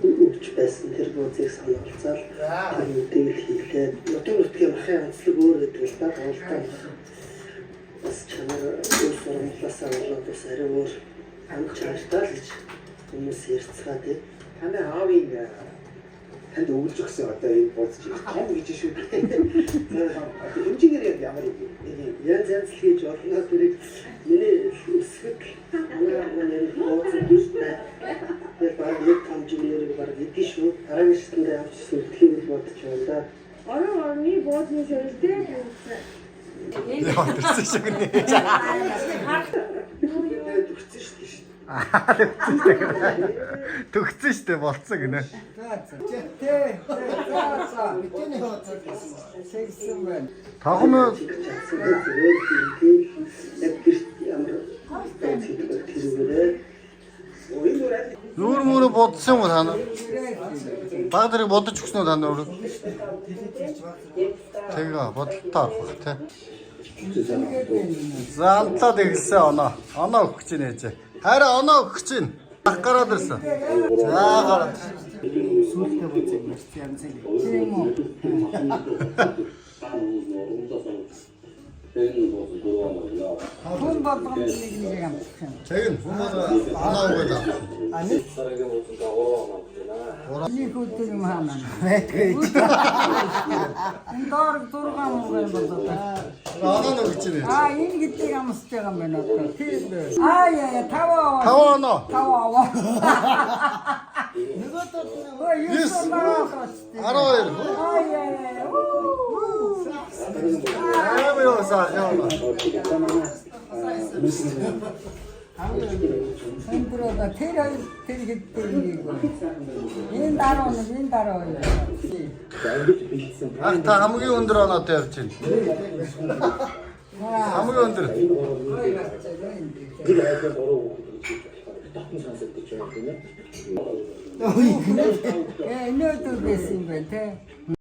Үгч байсан тэр бууцыг сануулцаар тэр үдийг хийлээ. Нутгийн нутгийн махын онцлог өөр гэдэг л да. Голтой бас чанар өөр сургуулиасаа болоод бас арай өөр хандж чанартай л гэж хүмүүс ярьцгаа тий. Таны аавын танд өгүүлж өгсөн одоо энэ бууц чинь том гэж шүү дээ. Хэмжээгээр ямар юм? Янз янз л хийж болно. Тэрийг миний өсгөх манай бууц дүүстэй. Тэр баг нэг хэмжээгээр баг идэв шүү. Дараагийн шатнд авч сүлдэхийг л бодож байна да. Орны боодны шилдэг юм. Яа, тэрсэн шиг нэ. Төгсөн шүү дээ. Төгсөн штэ болцсон гинэ. Тагм нүүр мөр бодсон юм тань. Баг дээр бодож өгсөн үү тань өөр? Тэгээ бодлоо авах тий. Заантлаад ирсэн оноо. Оноо өгч ийн ээж. Харин оноо өгч ийн. Ах гараад ирсэн. За гараад. Сүлдээ бодсон юм чи янз нэг. Тийм үү. Хүн болгоом нэг юм. Тэгин хүмүүс оноо өгöd. Ани 사람에게 무슨 다 오라만 그러나 нэг үгүй юм хаана. Байтгүй. Эндор дургам үгүй болоо. Оноо өгч ийн. Энэ гэдгийг амсаж байгаа юм байна одоо. Тийм дээ. Яа таваа. Таваа оноо. Таваа. Нөгөөдөө Yes. 12. Аавьяасаа яана. Эндрода тэр гэдэг нэг. Энэ дараа. Ах та хамгийн өндөр оноотой явж байна. Хамгийн өндөр. Өнөөдөр байсан юм байна те.